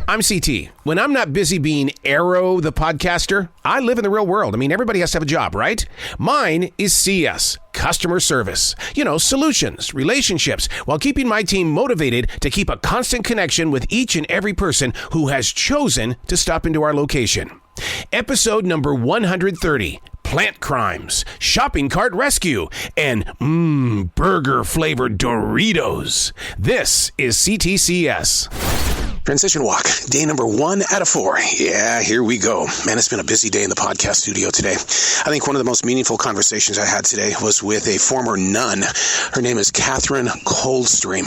I'm CT. When I'm not busy being Arroe the podcaster, I live in the real world. I mean, everybody has to have a job, right? Mine is C.S. Customer Service. Solutions, relationships, while keeping my team motivated to keep a constant connection with each and every person who has chosen to stop into our location. Episode number 130. Plant crimes, shopping cart rescue, and burger-flavored Doritos. This is C.T.C.S. Transition walk, day number 1 out of 4. Yeah, here we go. Man, it's been a busy day in the podcast studio today. I think one of the most meaningful conversations I had today was with a former nun. Her name is Catherine Coldstream.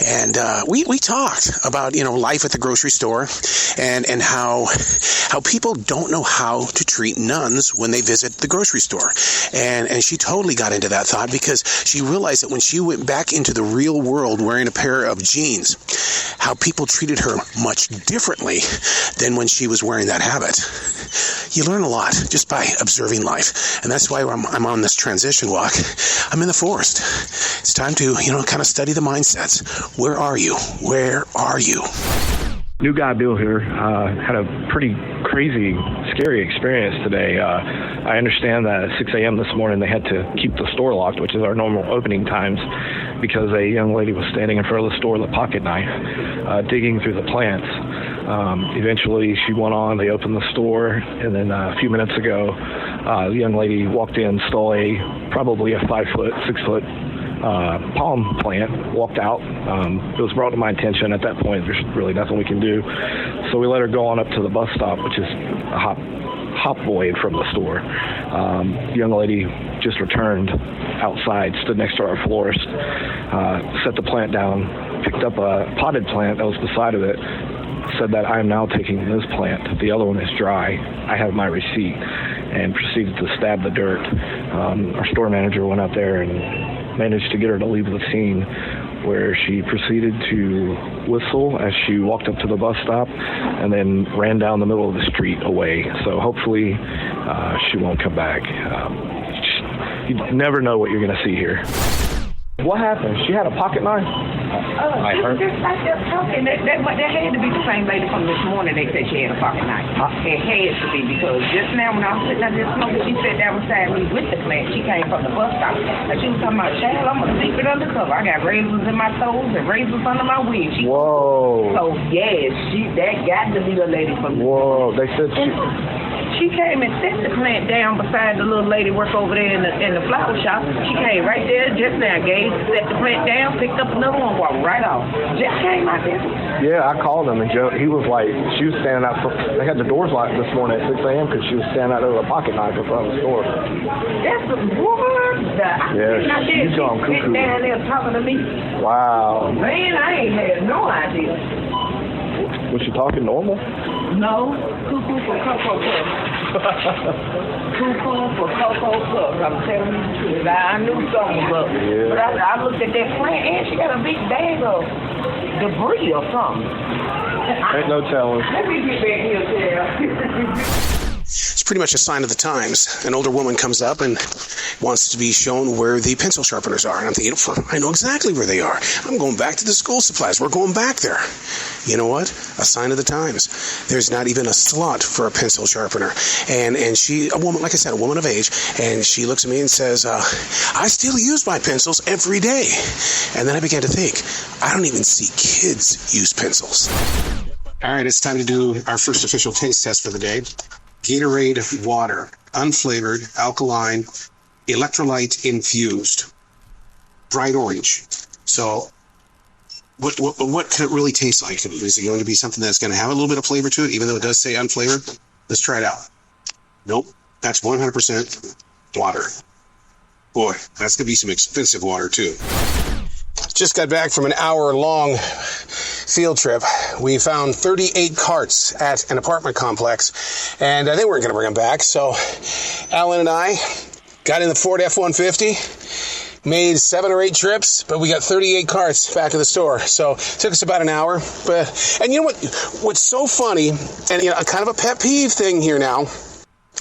And we talked about, life at the grocery store and how people don't know how to treat nuns when they visit the grocery store. And she totally got into that thought because she realized that when she went back into the real world wearing a pair of jeans, how people treated her much differently than when she was wearing that habit. You learn a lot just by observing life. And that's why I'm on this transition walk. I'm in the forest. It's time to, kind of study the mindsets. Where are you? Where are you? New guy Bill here. Had a pretty crazy, scary experience today. I understand that at 6 a.m. this morning they had to keep the store locked, which is our normal opening times, because a young lady was standing in front of the store with a pocket knife, digging through the plants. Eventually she went on, they opened the store, and then a few minutes ago, the young lady walked in, stole probably a 5-foot, 6-foot palm plant, walked out. It was brought to my attention at that point. There's really nothing we can do. So we let her go on up to the bus stop, which is a hop void from the store. The young lady just returned outside, stood next to our florist, set the plant down, picked up a potted plant that was beside of it, said that I am now taking this plant. The other one is dry. I have my receipt, and proceeded to stab the dirt. Our store manager went out there and managed to get her to leave the scene, where she proceeded to whistle as she walked up to the bus stop and then ran down the middle of the street away. So hopefully she won't come back. You never know what you're going to see here. What happened? She had a pocket knife? She was just like that talking. That had to be the same lady from this morning. They said she had a pocket knife. It had to be, because just now when I was sitting there just smoking, she sat down beside me with the plant. She came from the bus stop. And she was talking about, child, I'm going to sleep it undercover. I got razors in my toes and razors under my wig. Whoa. So, yes, that got to be the lady from this Whoa, they said she came and set the plant down beside the little lady work over there in the flower shop. She came right there just now, set the plant down, picked up another one, walked right off. Just came out there. Yeah, I called him, and Joe, he was like, she was standing out, they had the doors locked this morning at 6 a.m. because she was standing out there with a pocket knife in front of the store. That's the what? Yeah, she's gone cuckoo. Down there talking to me. Wow. Man, I ain't had no idea. Was she talking normal? No, cuckoo for Cocoa Puffs. Cuckoo for Cocoa Puffs. I'm telling you the truth. I knew something was up. Yeah. But I looked at that plant, and she got a big bag of debris or something. Ain't no telling. Let me get back here, Sarah. It's pretty much a sign of the times. An older woman comes up and wants to be shown where the pencil sharpeners are. And I'm thinking, I know exactly where they are. I'm going back to the school supplies. We're going back there. You know what? A sign of the times. There's not even a slot for a pencil sharpener. And she, a woman, like I said, a woman of age, and she looks at me and says, I still use my pencils every day. And then I began to think, I don't even see kids use pencils. All right, it's time to do our first official taste test for the day. Gatorade water, unflavored, alkaline, electrolyte infused, bright orange. So what can it really taste like? Is it going to be something that's going to have a little bit of flavor to it, even though it does say unflavored? Let's try it out. Nope, that's 100% water. Boy, that's going to be some expensive water too. Just got back from an hour-long field trip. We found 38 carts at an apartment complex, and they weren't going to bring them back. So Alan and I got in the Ford F-150, made 7 or 8 trips, but we got 38 carts back to the store. So it took us about an hour. And you know what's so funny, and kind of a pet peeve thing here now,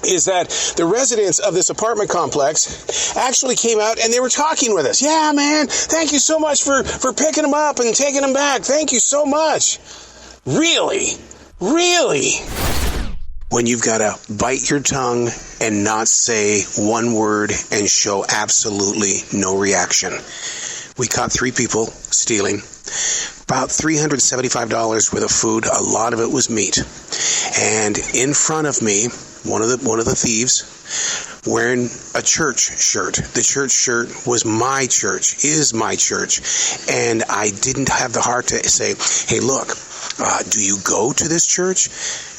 is that the residents of this apartment complex actually came out and they were talking with us. Yeah, man, thank you so much for picking them up and taking them back. Thank you so much. Really? Really? When you've got to bite your tongue and not say one word and show absolutely no reaction. We caught 3 people stealing about $375 worth of food. A lot of it was meat. And in front of me, one of the thieves wearing a church shirt. The church shirt was my church, is my church. And I didn't have the heart to say, hey, look, do you go to this church?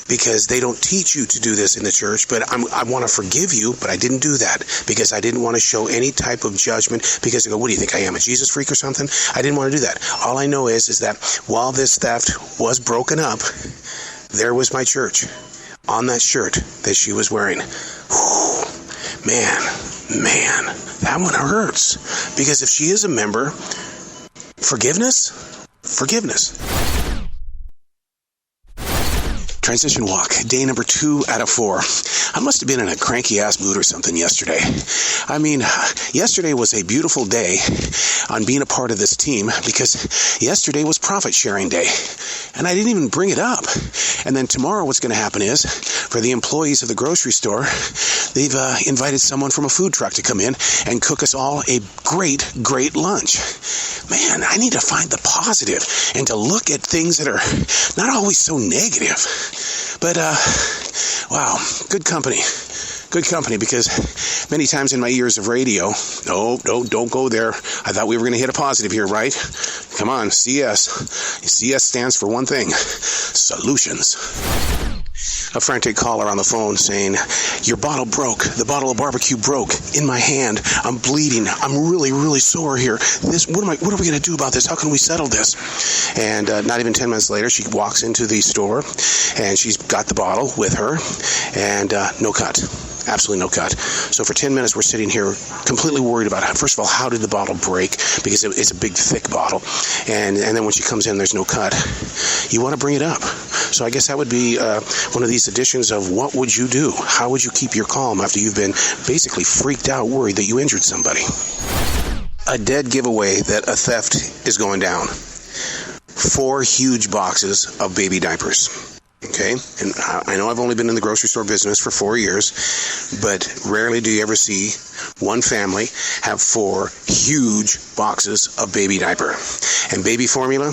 Because they don't teach you to do this in the church, but I want to forgive you, but I didn't do that because I didn't want to show any type of judgment because they go, what do you think I am, a Jesus freak or something? I didn't want to do that. All I know is that while this theft was broken up, there was my church on that shirt that she was wearing. Whew, man, that one hurts. Because if she is a member, forgiveness. Transition walk, day number 2 out of 4. I must have been in a cranky-ass mood or something yesterday. I mean, yesterday was a beautiful day on being a part of this team because yesterday was profit sharing day. And I didn't even bring it up. And then tomorrow what's going to happen is, for the employees of the grocery store, they've invited someone from a food truck to come in and cook us all a great lunch. Man, I need to find the positive and to look at things that are not always so negative. But, wow, good company, because many times in my years of radio, no, don't go there. I thought we were going to hit a positive here, right? Come on, CS. CS stands for one thing, solutions. A frantic caller on the phone saying, your bottle broke. The bottle of barbecue broke in my hand. I'm bleeding. I'm really sore here. What are we going to do about this? How can we settle this? And not even 10 minutes later, she walks into the store and she's got the bottle with her and no cut. Absolutely no cut. So for 10 minutes, we're sitting here completely worried about, first of all, how did the bottle break? Because it's a big, thick bottle. And then when she comes in, there's no cut. You want to bring it up. So I guess that would be one of these editions of what would you do? How would you keep your calm after you've been basically freaked out, worried that you injured somebody? A dead giveaway that a theft is going down. 4 huge boxes of baby diapers. Okay, and I know I've only been in the grocery store business for 4 years, but rarely do you ever see one family have 4 huge boxes of baby diaper. And baby formula,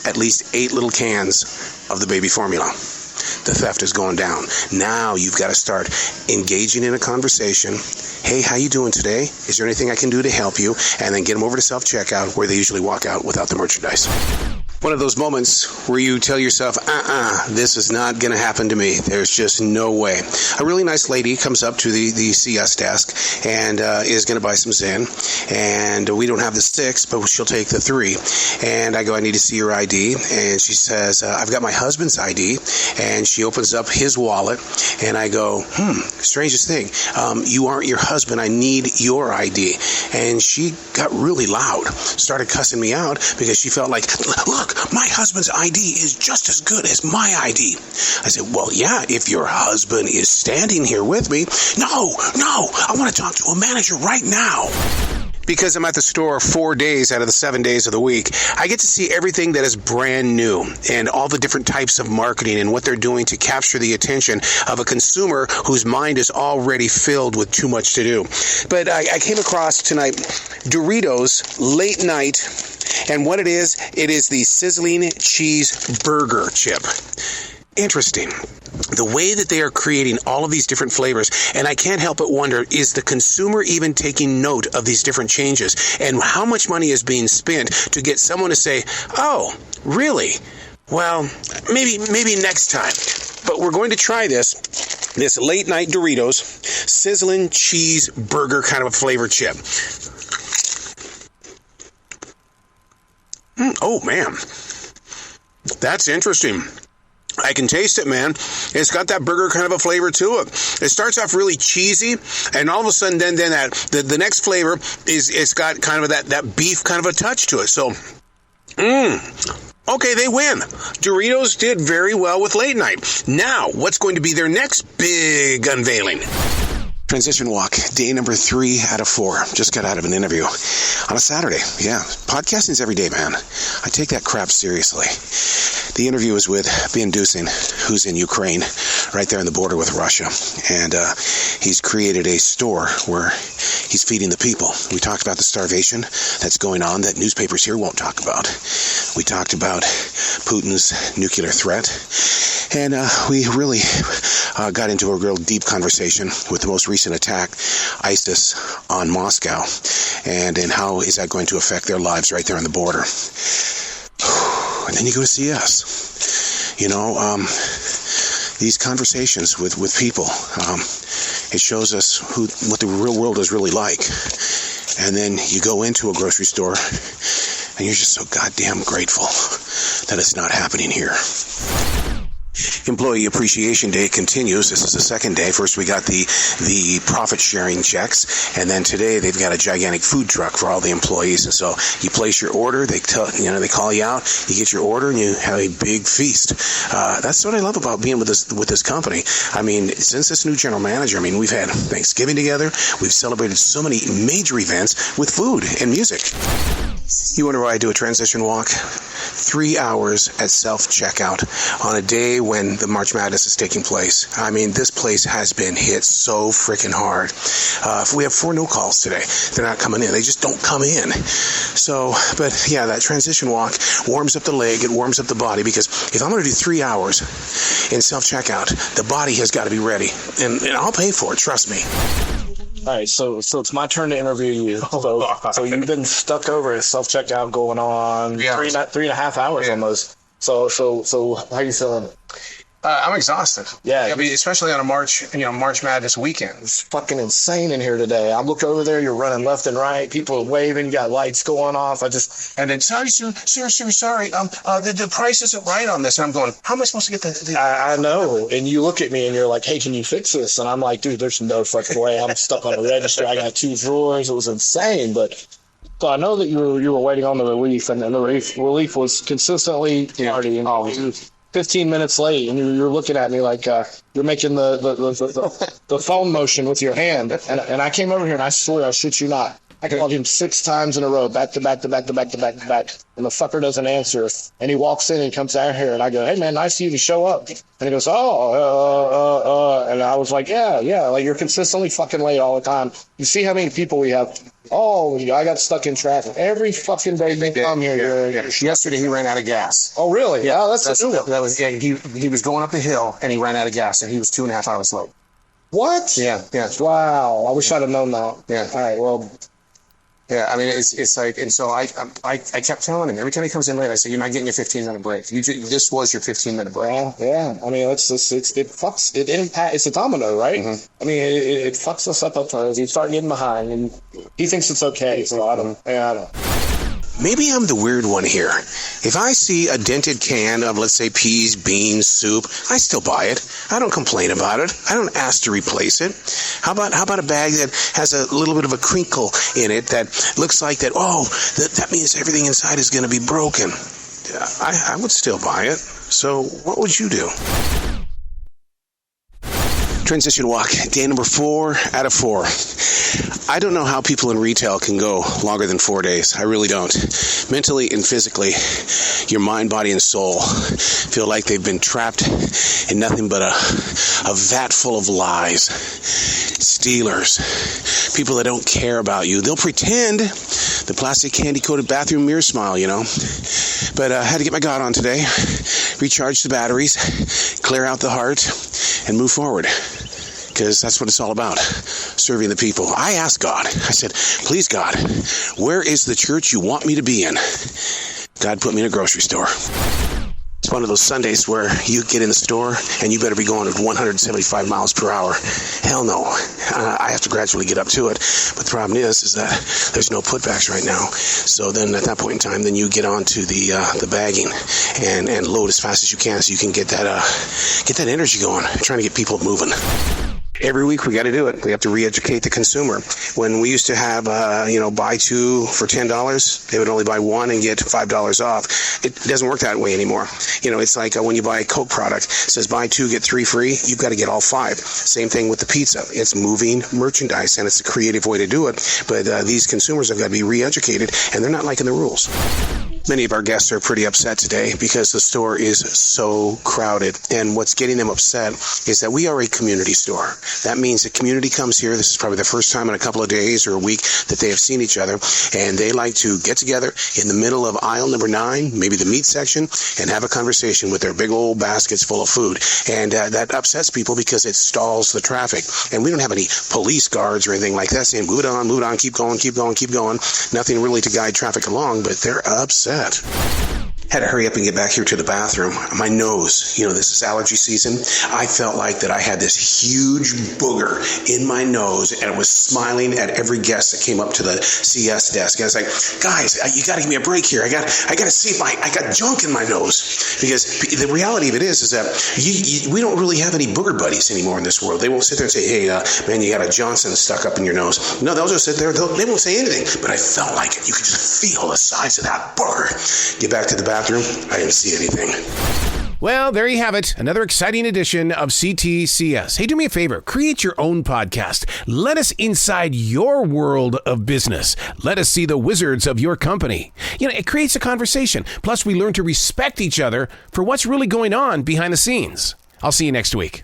at least 8 little cans of the baby formula. The theft is going down. Now you've got to start engaging in a conversation. Hey, how you doing today? Is there anything I can do to help you? And then get them over to self-checkout where they usually walk out without the merchandise. One of those moments where you tell yourself, this is not going to happen to me. There's just no way. A really nice lady comes up to the CS desk and is going to buy some Zen. And we don't have the 6, but she'll take the 3. And I go, I need to see your ID. And she says, I've got my husband's ID. And she opens up his wallet. And I go, strangest thing. You aren't your husband. I need your ID. And she got really loud, started cussing me out because she felt like, look, my husband's ID is just as good as my ID. I said, well, yeah, if your husband is standing here with me. No, I want to talk to a manager right now. Because I'm at the store 4 days out of the 7 days of the week, I get to see everything that is brand new and all the different types of marketing and what they're doing to capture the attention of a consumer whose mind is already filled with too much to do. But I came across tonight Doritos late night, and what it is the sizzling cheese burger chip. Interesting. The way that they are creating all of these different flavors, and I can't help but wonder, is the consumer even taking note of these different changes? And how much money is being spent to get someone to say, oh, really? Well, maybe next time. But we're going to try this late night Doritos sizzling cheese burger kind of a flavor chip. Oh, man. That's interesting. I can taste it, man. It's got that burger kind of a flavor to it. It starts off really cheesy, and all of a sudden, then that the next flavor is it's got kind of that beef kind of a touch to it. So, okay, they win. Doritos did very well with late night. Now, what's going to be their next big unveiling? Transition walk, day number 3 out of 4. Just got out of an interview on a Saturday. Yeah, podcasting's every day, man. I take that crap seriously. The interview was with Ben Dusin, who's in Ukraine, right there on the border with Russia. And he's created a store where he's feeding the people. We talked about the starvation that's going on that newspapers here won't talk about. We talked about Putin's nuclear threat. And we really got into a real deep conversation with the most recent attack, ISIS, on Moscow, and how is that going to affect their lives right there on the border. And then you go to C.S. These conversations with people, it shows us what the real world is really like. And then you go into a grocery store, and you're just so goddamn grateful that it's not happening here. Employee Appreciation Day continues. This is the second day. First, we got the profit-sharing checks, and then today they've got a gigantic food truck for all the employees. And so you place your order, they call you out, you get your order, and you have a big feast. That's what I love about being with this company. I mean, since this new general manager, we've had Thanksgiving together. We've celebrated so many major events with food and music. You wonder why I do a transition walk? 3 hours at self-checkout on a day when the March Madness is taking place. This place has been hit so freaking hard. We have 4 no calls today. They're not coming in. They just don't come in. So, but yeah, that transition walk warms up the leg. It warms up the body, because if I'm going to do 3 hours in self-checkout, the body has got to be ready. And I'll pay for it. Trust me. All right, so it's my turn to interview you. So you've been stuck over at self-checkout going on 3.5 hours almost. So how you feeling? I'm exhausted. Yeah, especially on a March Madness weekend. It's fucking insane in here today. I look over there, you're running left and right, people are waving, you got lights going off. And then, sorry, sir, sorry. The price isn't right on this. And I'm going, how am I supposed to get the I know. And you look at me and you're like, hey, can you fix this? And I'm like, dude, there's no fucking way. I'm stuck on a register. I got 2 drawers. It was insane. But so I know that you were waiting on the relief, and the relief was consistently tardy. And always 15 minutes late, and you're looking at me like you're making the phone motion with your hand. And I came over here, and I swear, I shit you not, I called him 6 times in a row, back to back, and the fucker doesn't answer. And he walks in and comes out here, and I go, hey, man, nice of you to show up. And he goes, and I was like, yeah, like, you're consistently fucking late all the time. You see how many people we have? Oh, I got stuck in traffic. Every fucking day they come here. Yesterday he ran out of gas. Oh, really? Yeah, that's a new one. That was, he was going up the hill, and he ran out of gas, and he was 2.5 hours late. What? Yeah. Wow, I wish I'd have known that. Yeah. All right, well... Yeah, it's like, and so I kept telling him every time he comes in late, I say, you're not getting your 15-minute break. This was your 15-minute break. Yeah. It's a domino, right? Mm-hmm. It fucks us up front. You start getting behind, and he thinks it's okay. So I don't. Maybe I'm the weird one here. If I see a dented can of, let's say, peas, beans, soup, I still buy it. I don't complain about it. I don't ask to replace it. How about a bag that has a little bit of a crinkle in it that looks like that, that means everything inside is going to be broken. I would still buy it. So what would you do? Transition walk, day number 4 out of 4. I don't know how people in retail can go longer than 4 days. I really don't. Mentally and physically, your mind, body, and soul feel like they've been trapped in nothing but a vat full of lies. Stealers. People that don't care about you. They'll pretend the plastic candy-coated bathroom mirror smile, But I had to get my God on today, recharge the batteries, clear out the heart, and move forward. Because that's what it's all about, serving the people. I asked God, I said, please, God, where is the church you want me to be in? God put me in a grocery store. It's one of those Sundays where you get in the store and you better be going at 175 miles per hour. Hell no. I have to gradually get up to it. But the problem is that there's no putbacks right now. So then at that point in time, then you get on to the bagging and load as fast as you can so you can get that energy going, trying to get people moving. Every week we got to do it. We have to re-educate the consumer. When we used to have, buy two for $10, they would only buy one and get $5 off. It doesn't work that way anymore. It's like when you buy a Coke product, it says buy two, get three free. You've got to get all five. Same thing with the pizza. It's moving merchandise, and it's a creative way to do it. But these consumers have got to be re-educated, and they're not liking the rules. Many of our guests are pretty upset today because the store is so crowded. And what's getting them upset is that we are a community store. That means the community comes here. This is probably the first time in a couple of days or a week that they have seen each other. And they like to get together in the middle of aisle number 9, maybe the meat section, and have a conversation with their big old baskets full of food. And that upsets people because it stalls the traffic. And we don't have any police guards or anything like that saying, move it on, keep going. Nothing really to guide traffic along, but they're upset. Had to hurry up and get back here to the bathroom. My nose, this is allergy season. I felt like that I had this huge booger in my nose and was smiling at every guest that came up to the CS desk. I was like, guys, you got to give me a break here. I got to see if I got junk in my nose. Because the reality of it is that we don't really have any booger buddies anymore in this world. They won't sit there and say, hey, man, you got a Johnson stuck up in your nose. No, they'll just sit there. They won't say anything. But I felt like it. You could just feel the size of that booger. Get back to the bathroom. I didn't see anything. Well, there you have it. Another exciting edition of C.T.C.S. Hey, do me a favor. Create your own podcast. Let us inside your world of business. Let us see the wizards of your company. It creates a conversation. Plus, we learn to respect each other for what's really going on behind the scenes. I'll see you next week.